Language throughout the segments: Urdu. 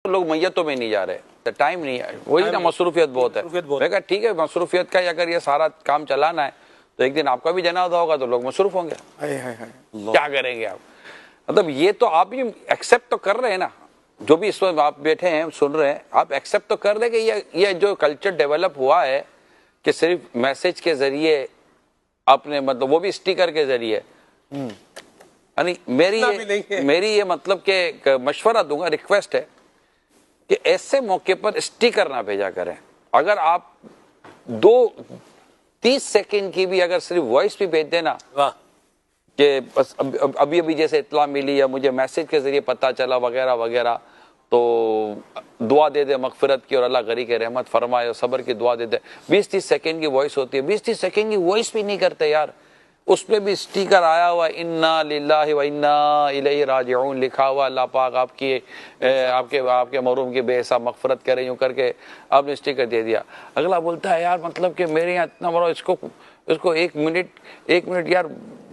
لوگ میتوں میں نہیں جا رہے، ٹائم نہیں ہے، وہی نا مصروفیت بہت ہے۔ میں کہا ٹھیک ہے مصروفیت کا اگر یہ سارا کام چلانا ہے تو ایک دن آپ کا بھی جنازہ ہوگا تو لوگ مصروف ہوں گے، کیا کریں گے آپ؟ مطلب یہ تو آپ بھی ایکسیپٹ تو کر رہے ہیں نا، جو بھی اس وقت آپ بیٹھے ہیں سن رہے ہیں، آپ ایکسیپٹ تو کر رہے کہ یہ جو کلچر ڈیولپ ہوا ہے کہ صرف میسج کے ذریعے اپنے مطلب وہ بھی اسٹیکر کے ذریعے، یعنی میری یہ مطلب کہ مشورہ دوں گا، ریکویسٹ ہے کہ ایسے موقع پر اسٹیکر نہ بھیجا کریں۔ اگر آپ 30 سیکنڈ کی بھی اگر صرف وائس بھی بھیج دینا کہ بس ابھی جیسے اطلاع ملی یا مجھے میسج کے ذریعے پتہ چلا وغیرہ وغیرہ، تو دعا دے دے مغفرت کی اور اللہ غری کے رحمت فرمائے اور صبر کی دعا دے دے۔ 20-30 سیکنڈ کی وائس ہوتی ہے، 20-30 سیکنڈ کی وائس بھی نہیں کرتے یار، اس پہ بھی اسٹیکر آیا ہوا انا للہ و انا الیہ راجعون لکھا ہوا، اللہ پاک آپ کے محروم کی بے حساب مغفرت کرے، یوں کر کے آپ نے اسٹیکر دے دیا۔ اگلا بولتا ہے یار مطلب کہ میرے یہاں اتنا بڑا اس کو ایک منٹ یار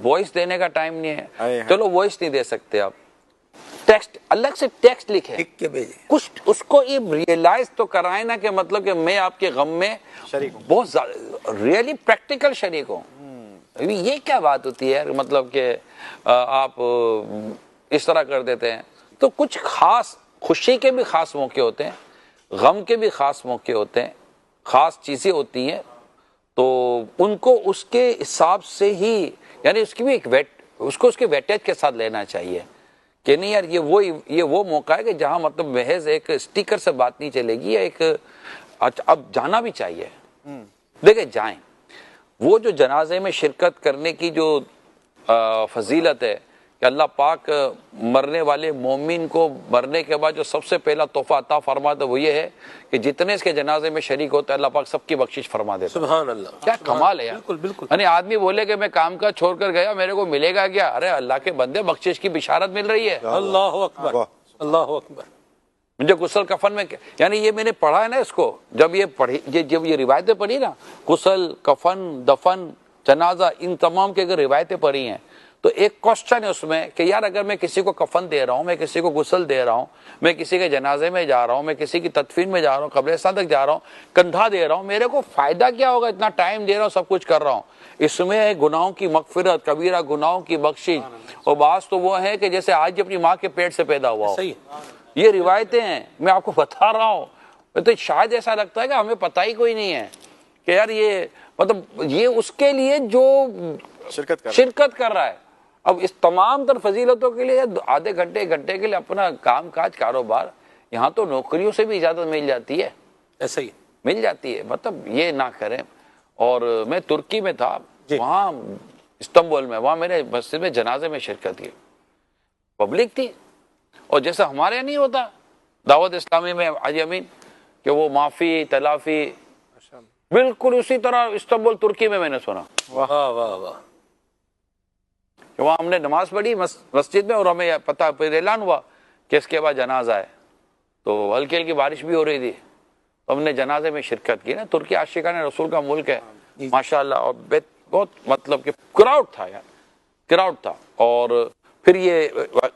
وائس دینے کا ٹائم نہیں ہے، چلو وائس نہیں دے سکتے آپ، ٹیکسٹ الگ سے ٹیکسٹ لکھیں، کچھ اس کو یہ ریئلائز تو کرائیں نا کہ مطلب کہ میں آپ کے غم میں بہت زیادہ ریئلی پریکٹیکل شریک ہوں۔ یہ کیا بات ہوتی ہے مطلب کہ آپ اس طرح کر دیتے ہیں؟ تو کچھ خاص خوشی کے بھی خاص موقع ہوتے ہیں، غم کے بھی خاص موقع ہوتے ہیں، خاص چیزیں ہوتی ہیں، تو ان کو اس کے حساب سے ہی یعنی اس کی بھی اس کے ویٹیج کے ساتھ لینا چاہیے کہ نہیں یار یہ وہ موقع ہے کہ جہاں مطلب محض ایک اسٹیکر سے بات نہیں چلے گی، ایک اب جانا بھی چاہیے۔ دیکھیں جائیں، وہ جو جنازے میں شرکت کرنے کی جو فضیلت ہے کہ اللہ پاک مرنے والے مومن کو مرنے کے بعد جو سب سے پہلا تحفہ عطا فرماتا ہے وہ یہ ہے کہ جتنے اس کے جنازے میں شریک ہوتا ہے اللہ پاک سب کی بخشش فرما دیتا ہے۔ سبحان اللہ، کیا کمال ہے یار۔ بالکل۔ یعنی آدمی بولے کہ میں کام کا چھوڑ کر گیا میرے کو ملے گا کیا؟ ارے اللہ کے بندے بخشش کی بشارت مل رہی ہے۔ اللہ اکبر، اللہ اکبر۔ مجھے غسل کفن میں یعنی یہ میں نے پڑھا ہے نا اس کو، جب یہ روایتیں پڑھی نا، غسل کفن دفن جنازہ، ان تمام کے اگر روایتیں پڑھی ہیں تو ایک کوسچن ہے اس میں کہ یار اگر میں کسی کو کفن دے رہا ہوں، میں کسی کو غسل دے رہا ہوں، میں کسی کے جنازے میں جا رہا ہوں، میں کسی کی تدفین میں جا رہا ہوں، قبرستان تک جا رہا ہوں، کندھا دے رہا ہوں، میرے کو فائدہ کیا ہوگا؟ اتنا ٹائم دے رہا ہوں، سب کچھ کر رہا ہوں، اس میں گناہوں کی مغفرت، کبیرہ گناہوں کی بخشش، اور بعض تو وہ ہے کہ جیسے آج اپنی ماں کے پیٹ سے پیدا ہوا ہو۔ یہ روایتیں ہیں، میں آپ کو بتا رہا ہوں، تو شاید ایسا لگتا ہے کہ ہمیں پتہ ہی کوئی نہیں ہے کہ یار یہ مطلب یہ اس کے لیے جو شرکت کر رہا ہے۔ اب اس تمام تر فضیلتوں کے لیے آدھے گھنٹے ایک گھنٹے کے لیے اپنا کام کاج کاروبار، یہاں تو نوکریوں سے بھی اجازت مل جاتی ہے، ایسا ہی مل جاتی ہے، مطلب یہ نہ کریں۔ اور میں ترکی میں تھا، وہاں استنبول میں، وہاں میرے مسجد میں جنازے میں شرکت کی، پبلک تھی، اور جیسا ہمارے یہاں نہیں ہوتا دعوت اسلامی میں حاجی امین کہ وہ معافی تلافی، بالکل اسی طرح استنبول ترکی میں نے سنا۔ واہ واہ واہ۔ وہاں ہم نے نماز پڑھی مسجد میں، اور ہمیں پتہ پھر اعلان ہوا کہ اس کے بعد جنازہ ہے، تو ہلکی ہلکی بارش بھی ہو رہی تھی، تو ہم نے جنازے میں شرکت کی نا۔ ترکی عاشقان رسول کا ملک ہے ماشاءاللہ، اور بہت مطلب کہ کراؤڈ تھا یار، کراؤڈ تھا، اور پھر یہ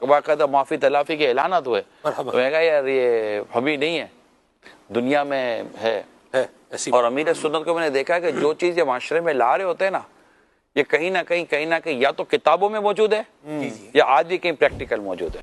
باقاعدہ معافی تلافی کے اعلانات ہوئے، تو میں کہا یار یہ ابھی نہیں ہے، دنیا میں ہے۔ اور امیر سنت کو میں نے دیکھا کہ جو چیز یہ معاشرے میں لا رہے ہوتے ہیں نا، یہ کہیں نہ کہیں یا تو کتابوں میں موجود ہے یا آج بھی کہیں پریکٹیکل موجود ہے۔